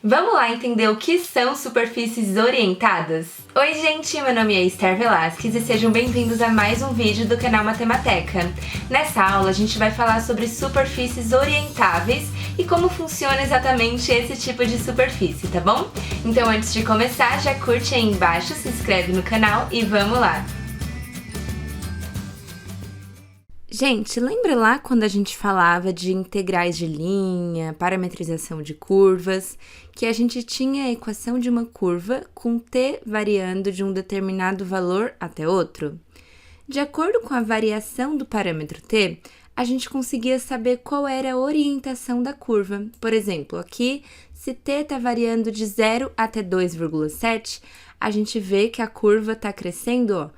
Vamos lá entender o que são superfícies orientadas? Oi gente, meu nome é Esther Velasquez e sejam bem-vindos a mais um vídeo do canal Matemateca. Nessa aula a gente vai falar sobre superfícies orientáveis e como funciona exatamente esse tipo de superfície, tá bom? Então antes de começar, já curte aí embaixo, se inscreve no canal e vamos lá! Gente, lembra lá quando a gente falava de integrais de linha, parametrização de curvas, que a gente tinha a equação de uma curva com t variando de um determinado valor até outro? De acordo com a variação do parâmetro t, a gente conseguia saber qual era a orientação da curva. Por exemplo, aqui, se t está variando de 0 até 2,7, a gente vê que a curva está crescendo, ó,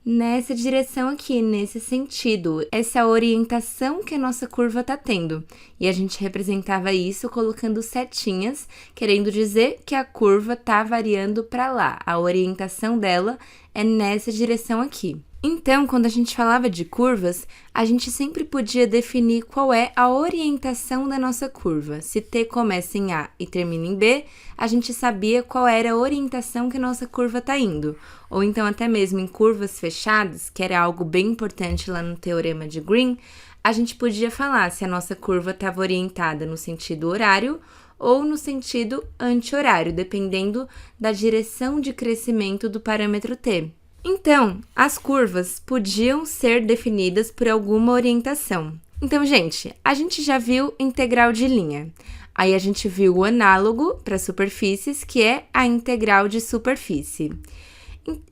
nessa direção aqui, nesse sentido, essa orientação que a nossa curva está tendo. E a gente representava isso colocando setinhas, querendo dizer que a curva está variando para lá. A orientação dela é nessa direção aqui. Então, quando a gente falava de curvas, a gente sempre podia definir qual é a orientação da nossa curva. Se t começa em A e termina em B, a gente sabia qual era a orientação que a nossa curva está indo. Ou então até mesmo em curvas fechadas, que era algo bem importante lá no teorema de Green, a gente podia falar se a nossa curva estava orientada no sentido horário ou no sentido anti-horário, dependendo da direção de crescimento do parâmetro t. Então, as curvas podiam ser definidas por alguma orientação. Então, gente, a gente já viu integral de linha. Aí a gente viu o análogo para superfícies, que é a integral de superfície.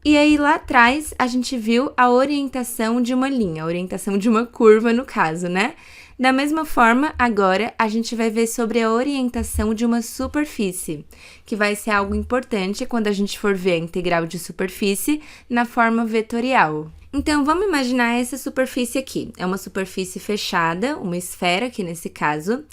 E aí lá atrás a gente viu a orientação de uma linha, a orientação de uma curva no caso, né? Da mesma forma, agora a gente vai ver sobre a orientação de uma superfície, que vai ser algo importante quando a gente for ver a integral de superfície na forma vetorial. Então, vamos imaginar essa superfície aqui. É uma superfície fechada, uma esfera aqui nesse caso.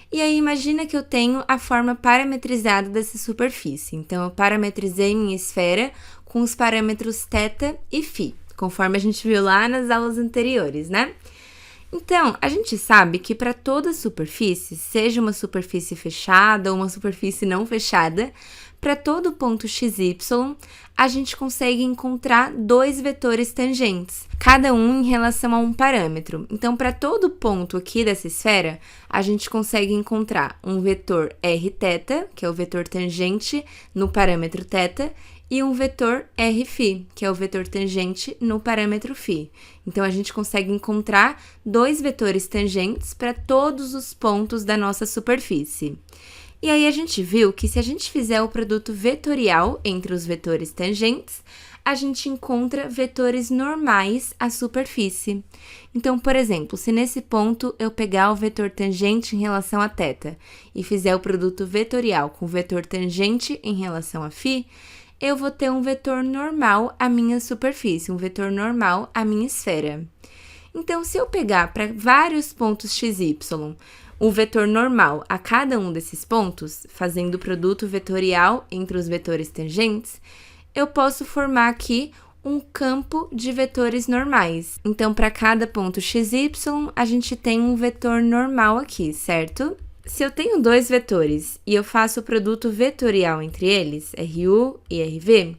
E aí, imagina que eu tenho a forma parametrizada dessa superfície. Então, eu parametrizei minha esfera com os parâmetros θ e φ, conforme a gente viu lá nas aulas anteriores, né? Então, a gente sabe que para toda superfície, seja uma superfície fechada ou uma superfície não fechada, para todo ponto xy, a gente consegue encontrar dois vetores tangentes, cada um em relação a um parâmetro. Então, para todo ponto aqui dessa esfera, a gente consegue encontrar um vetor rθ, que é o vetor tangente no parâmetro θ, e um vetor rφ, que é o vetor tangente no parâmetro φ. Então, a gente consegue encontrar dois vetores tangentes para todos os pontos da nossa superfície. E aí, a gente viu que se a gente fizer o produto vetorial entre os vetores tangentes, a gente encontra vetores normais à superfície. Então, por exemplo, se nesse ponto eu pegar o vetor tangente em relação a θ e fizer o produto vetorial com o vetor tangente em relação a φ, eu vou ter um vetor normal à minha superfície, um vetor normal à minha esfera. Então, se eu pegar para vários pontos xy, um vetor normal a cada um desses pontos, fazendo o produto vetorial entre os vetores tangentes, eu posso formar aqui um campo de vetores normais. Então, para cada ponto xy, a gente tem um vetor normal aqui, certo? Se eu tenho dois vetores e eu faço o produto vetorial entre eles, RU e RV,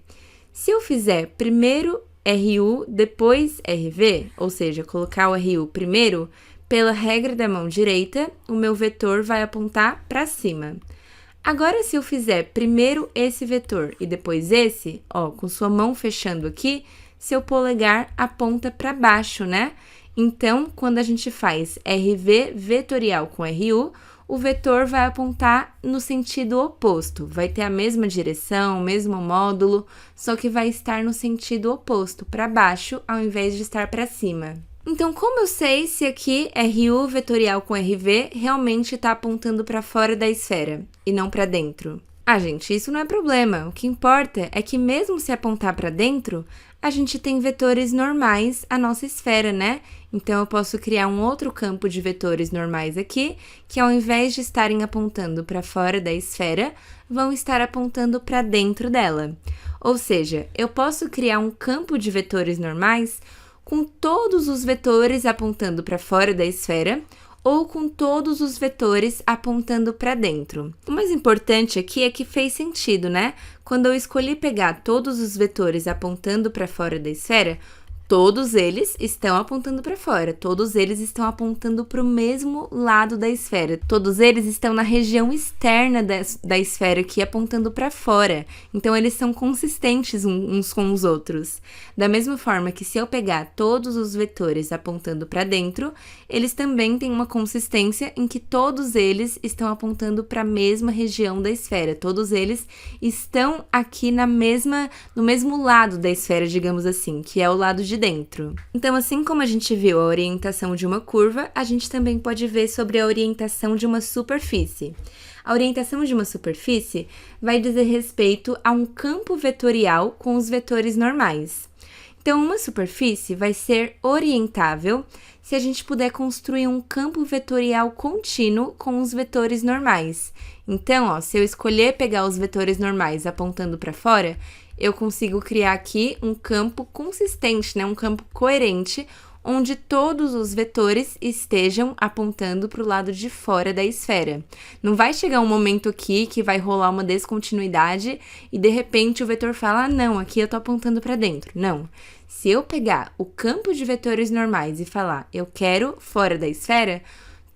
se eu fizer primeiro RU, depois RV, ou seja, colocar o RU primeiro, pela regra da mão direita, o meu vetor vai apontar para cima. Agora, se eu fizer primeiro esse vetor e depois esse, ó, com sua mão fechando aqui, seu polegar aponta para baixo, né? Então, quando a gente faz RV vetorial com RU, o vetor vai apontar no sentido oposto, vai ter a mesma direção, o mesmo módulo, só que vai estar no sentido oposto, para baixo, ao invés de estar para cima. Então, como eu sei se aqui RU vetorial com RV realmente está apontando para fora da esfera e não para dentro? Ah, gente, isso não é problema. O que importa é que mesmo se apontar para dentro, a gente tem vetores normais à nossa esfera, né? Então, eu posso criar um outro campo de vetores normais aqui, que ao invés de estarem apontando para fora da esfera, vão estar apontando para dentro dela. Ou seja, eu posso criar um campo de vetores normais com todos os vetores apontando para fora da esfera, ou com todos os vetores apontando para dentro. O mais importante aqui é que fez sentido, né? Quando eu escolhi pegar todos os vetores apontando para fora da esfera, todos eles estão apontando para fora, todos eles estão apontando para o mesmo lado da esfera, todos eles estão na região externa da esfera aqui, apontando para fora, então eles são consistentes uns com os outros. Da mesma forma que se eu pegar todos os vetores apontando para dentro, eles também têm uma consistência em que todos eles estão apontando para a mesma região da esfera, todos eles estão aqui no mesmo lado da esfera, digamos assim, que é o lado de dentro. Então, assim como a gente viu a orientação de uma curva, a gente também pode ver sobre a orientação de uma superfície. A orientação de uma superfície vai dizer respeito a um campo vetorial com os vetores normais. Então, uma superfície vai ser orientável se a gente puder construir um campo vetorial contínuo com os vetores normais. Então, se eu escolher pegar os vetores normais apontando para fora, eu consigo criar aqui um campo consistente, né? Um campo coerente, onde todos os vetores estejam apontando para o lado de fora da esfera. Não vai chegar um momento aqui que vai rolar uma descontinuidade e de repente o vetor fala, não, aqui eu tô apontando para dentro. Não. Se eu pegar o campo de vetores normais e falar, eu quero fora da esfera,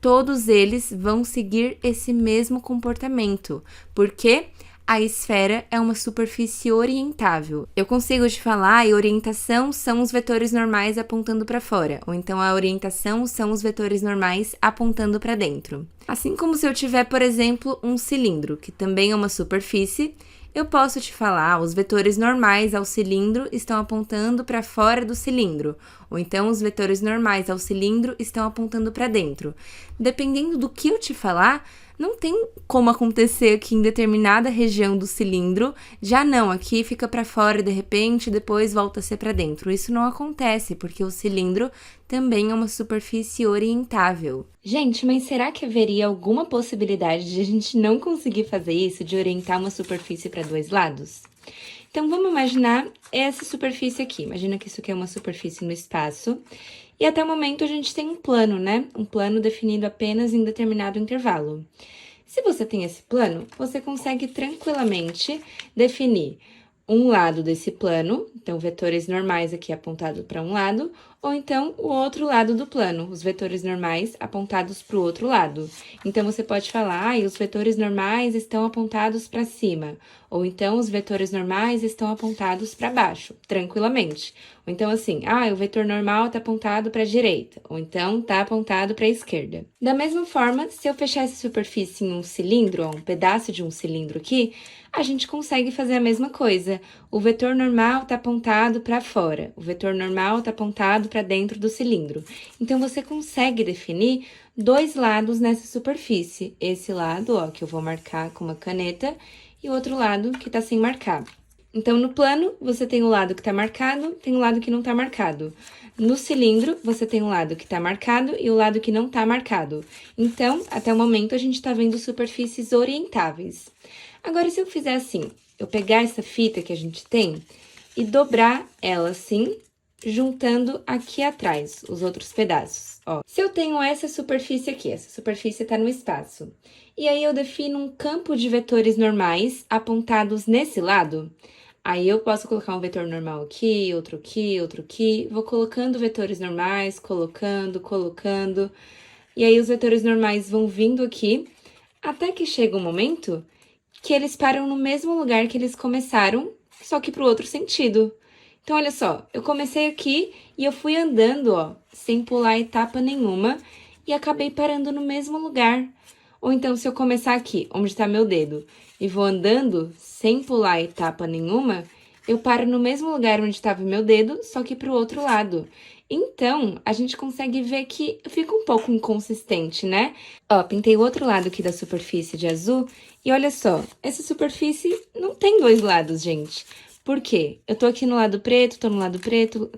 todos eles vão seguir esse mesmo comportamento. Por quê? A esfera é uma superfície orientável. Eu consigo te falar, a orientação são os vetores normais apontando para fora, ou então a orientação são os vetores normais apontando para dentro. Assim como se eu tiver, por exemplo, um cilindro, que também é uma superfície, eu posso te falar, os vetores normais ao cilindro estão apontando para fora do cilindro, ou então os vetores normais ao cilindro estão apontando para dentro. Dependendo do que eu te falar, não tem como acontecer aqui em determinada região do cilindro, já não, aqui fica para fora de repente, depois volta a ser para dentro. Isso não acontece, porque o cilindro também é uma superfície orientável. Gente, mas será que haveria alguma possibilidade de a gente não conseguir fazer isso, de orientar uma superfície para dois lados? Então, vamos imaginar essa superfície aqui. Imagina que isso aqui é uma superfície no espaço. E até o momento a gente tem um plano, né? Um plano definido apenas em determinado intervalo. Se você tem esse plano, você consegue tranquilamente definir um lado desse plano, então vetores normais aqui apontados para um lado, ou então o outro lado do plano, os vetores normais apontados para o outro lado. Então, você pode falar, os vetores normais estão apontados para cima, ou então os vetores normais estão apontados para baixo, tranquilamente. Ou então assim, o vetor normal está apontado para a direita, ou então está apontado para a esquerda. Da mesma forma, se eu fechar essa superfície em um cilindro, ou um pedaço de um cilindro aqui, a gente consegue fazer a mesma coisa. O vetor normal está apontado para fora, o vetor normal está apontado para dentro do cilindro. Então, você consegue definir dois lados nessa superfície. Esse lado, que eu vou marcar com uma caneta, e o outro lado que está sem marcar. Então, no plano, você tem o lado que está marcado, tem o lado que não está marcado. No cilindro, você tem o lado que está marcado e o lado que não está marcado. Então, até o momento, a gente está vendo superfícies orientáveis. Agora, se eu fizer assim, eu pegar essa fita que a gente tem e dobrar ela assim, juntando aqui atrás os outros pedaços, Se eu tenho essa superfície aqui, essa superfície está no espaço, e aí eu defino um campo de vetores normais apontados nesse lado, aí eu posso colocar um vetor normal aqui, outro aqui, outro aqui, vou colocando vetores normais, colocando, e aí os vetores normais vão vindo aqui, até que chega um momento que eles param no mesmo lugar que eles começaram, só que para o outro sentido. Então, olha só, eu comecei aqui e eu fui andando, sem pular etapa nenhuma, e acabei parando no mesmo lugar. Ou então, se eu começar aqui, onde está meu dedo, e vou andando sem pular etapa nenhuma, eu paro no mesmo lugar onde estava meu dedo, só que para o outro lado. Então, a gente consegue ver que fica um pouco inconsistente, né? Pintei o outro lado aqui da superfície de azul, e olha só, essa superfície não tem dois lados, gente. Por quê? Eu tô aqui no lado preto, tô no lado preto,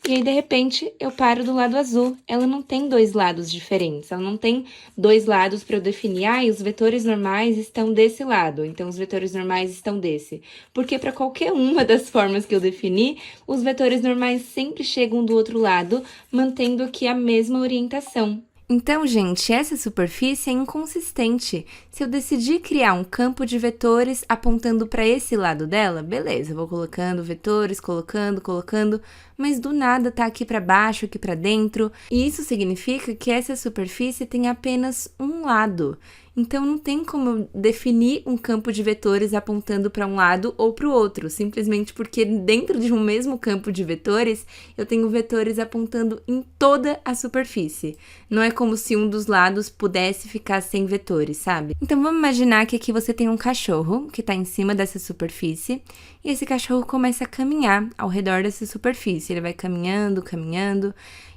e aí, de repente, eu paro do lado azul. Ela não tem dois lados diferentes, ela não tem dois lados para eu definir, os vetores normais estão desse lado, então os vetores normais estão desse. Porque para qualquer uma das formas que eu defini, os vetores normais sempre chegam do outro lado, mantendo aqui a mesma orientação. Então, gente, essa superfície é inconsistente. Se eu decidir criar um campo de vetores apontando para esse lado dela, beleza, eu vou colocando vetores, colocando, mas do nada tá aqui para baixo, aqui para dentro, e isso significa que essa superfície tem apenas um lado. Então, não tem como eu definir um campo de vetores apontando para um lado ou para o outro, simplesmente porque dentro de um mesmo campo de vetores, eu tenho vetores apontando em toda a superfície. Não é como se um dos lados pudesse ficar sem vetores, sabe? Então, vamos imaginar que aqui você tem um cachorro que está em cima dessa superfície e esse cachorro começa a caminhar ao redor dessa superfície. Ele vai caminhando,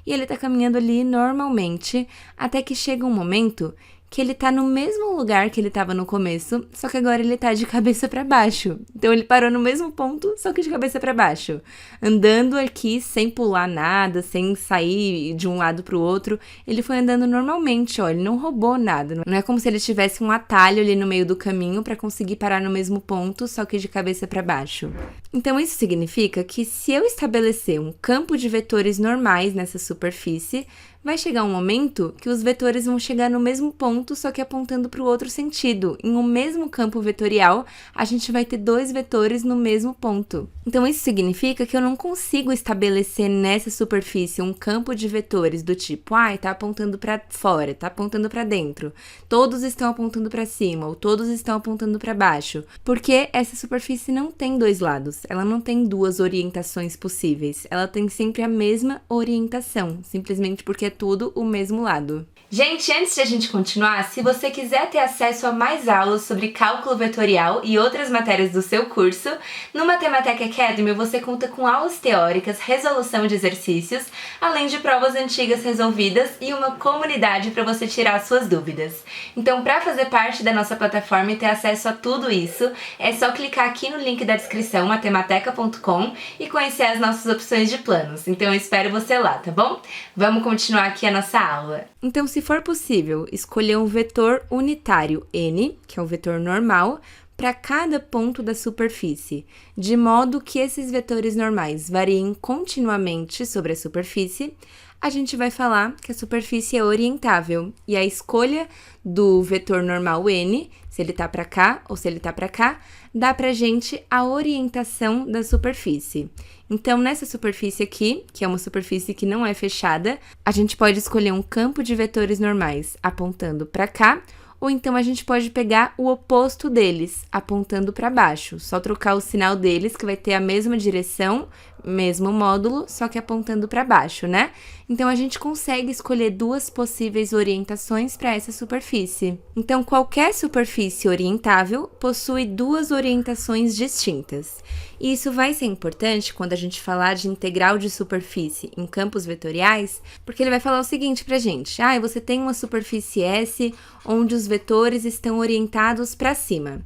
e ele está caminhando ali normalmente até que chega um momento que ele tá no mesmo lugar que ele tava no começo, só que agora ele tá de cabeça para baixo. Então ele parou no mesmo ponto, só que de cabeça para baixo, andando aqui sem pular nada, sem sair de um lado pro outro. Ele foi andando normalmente, ó, ele não roubou nada. Não é como se ele tivesse um atalho ali no meio do caminho para conseguir parar no mesmo ponto, só que de cabeça para baixo. Então isso significa que se eu estabelecer um campo de vetores normais nessa superfície, vai chegar um momento que os vetores vão chegar no mesmo ponto, só que apontando para o outro sentido. Em um mesmo campo vetorial, a gente vai ter dois vetores no mesmo ponto. Então, isso significa que eu não consigo estabelecer nessa superfície um campo de vetores do tipo, tá apontando para fora, tá apontando para dentro, todos estão apontando para cima, ou todos estão apontando para baixo, porque essa superfície não tem dois lados, ela não tem duas orientações possíveis, ela tem sempre a mesma orientação, simplesmente porque é tudo o mesmo lado. Gente, antes de a gente continuar, se você quiser ter acesso a mais aulas sobre cálculo vetorial e outras matérias do seu curso, no Mathematic Academy você conta com aulas teóricas, resolução de exercícios, além de provas antigas resolvidas e uma comunidade para você tirar suas dúvidas. Então, para fazer parte da nossa plataforma e ter acesso a tudo isso, é só clicar aqui no link da descrição, matemateca.com, e conhecer as nossas opções de planos. Então, eu espero você lá, tá bom? Vamos continuar aqui a nossa aula. Então, se for possível, escolher um vetor unitário n, que é o vetor normal, para cada ponto da superfície, de modo que esses vetores normais variem continuamente sobre a superfície, a gente vai falar que a superfície é orientável, e a escolha do vetor normal n, se ele tá para cá ou se ele tá para cá, dá pra gente a orientação da superfície. Então, nessa superfície aqui, que é uma superfície que não é fechada, a gente pode escolher um campo de vetores normais apontando para cá, ou então a gente pode pegar o oposto deles, apontando para baixo. Só trocar o sinal deles, que vai ter a mesma direção, mesmo módulo, só que apontando para baixo, né? Então, a gente consegue escolher duas possíveis orientações para essa superfície. Então, qualquer superfície orientável possui duas orientações distintas. E isso vai ser importante quando a gente falar de integral de superfície em campos vetoriais, porque ele vai falar o seguinte pra gente: você tem uma superfície S onde os vetores estão orientados para cima.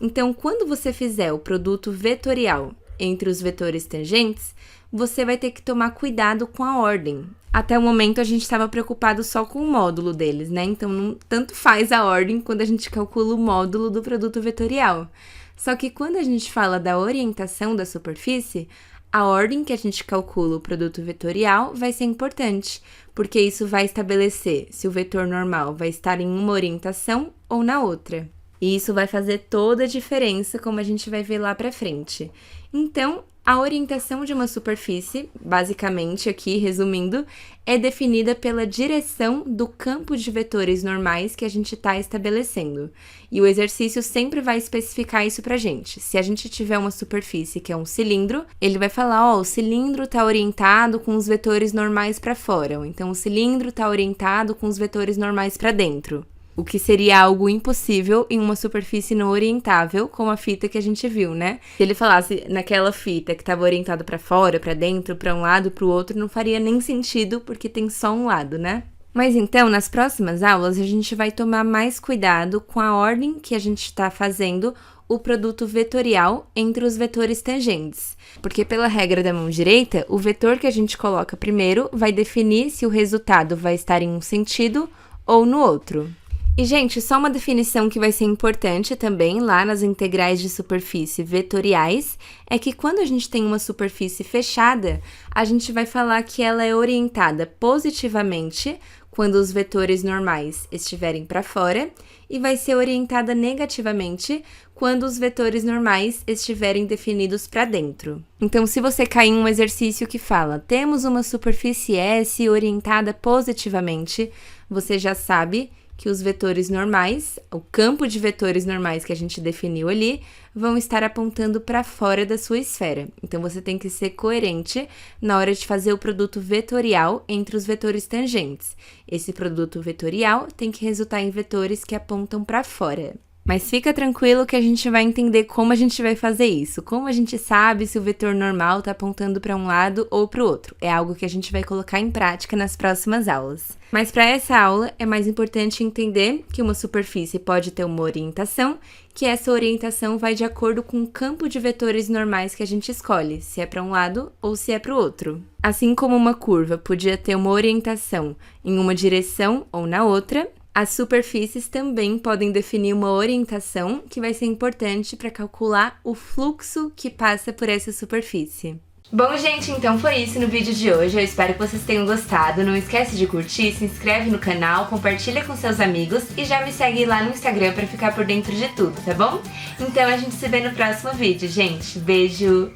Então, quando você fizer o produto vetorial entre os vetores tangentes, você vai ter que tomar cuidado com a ordem. Até o momento a gente estava preocupado só com o módulo deles, né? Então, não tanto faz a ordem quando a gente calcula o módulo do produto vetorial. Só que quando a gente fala da orientação da superfície, a ordem que a gente calcula o produto vetorial vai ser importante, porque isso vai estabelecer se o vetor normal vai estar em uma orientação ou na outra. E isso vai fazer toda a diferença, como a gente vai ver lá pra frente. Então, a orientação de uma superfície, basicamente aqui, resumindo, é definida pela direção do campo de vetores normais que a gente está estabelecendo. E o exercício sempre vai especificar isso pra gente. Se a gente tiver uma superfície que é um cilindro, ele vai falar, o cilindro está orientado com os vetores normais para fora, ou então o cilindro está orientado com os vetores normais para dentro. O que seria algo impossível em uma superfície não orientável, como a fita que a gente viu, né? Se ele falasse naquela fita que estava orientada para fora, para dentro, para um lado, para o outro, não faria nem sentido, porque tem só um lado, né? Mas então, nas próximas aulas, a gente vai tomar mais cuidado com a ordem que a gente está fazendo o produto vetorial entre os vetores tangentes. Porque pela regra da mão direita, o vetor que a gente coloca primeiro vai definir se o resultado vai estar em um sentido ou no outro. E, gente, só uma definição que vai ser importante também lá nas integrais de superfície vetoriais é que quando a gente tem uma superfície fechada, a gente vai falar que ela é orientada positivamente quando os vetores normais estiverem para fora e vai ser orientada negativamente quando os vetores normais estiverem definidos para dentro. Então, se você cair em um exercício que fala, temos uma superfície S orientada positivamente, você já sabe que os vetores normais, o campo de vetores normais que a gente definiu ali, vão estar apontando para fora da sua esfera. Então, você tem que ser coerente na hora de fazer o produto vetorial entre os vetores tangentes. Esse produto vetorial tem que resultar em vetores que apontam para fora. Mas fica tranquilo que a gente vai entender como a gente vai fazer isso. Como a gente sabe se o vetor normal está apontando para um lado ou para o outro. É algo que a gente vai colocar em prática nas próximas aulas. Mas para essa aula é mais importante entender que uma superfície pode ter uma orientação, que essa orientação vai de acordo com o campo de vetores normais que a gente escolhe, se é para um lado ou se é para o outro. Assim como uma curva podia ter uma orientação em uma direção ou na outra, as superfícies também podem definir uma orientação que vai ser importante para calcular o fluxo que passa por essa superfície. Bom, gente, então foi isso no vídeo de hoje. Eu espero que vocês tenham gostado. Não esquece de curtir, se inscreve no canal, compartilha com seus amigos e já me segue lá no Instagram para ficar por dentro de tudo, tá bom? Então a gente se vê no próximo vídeo, gente. Beijo!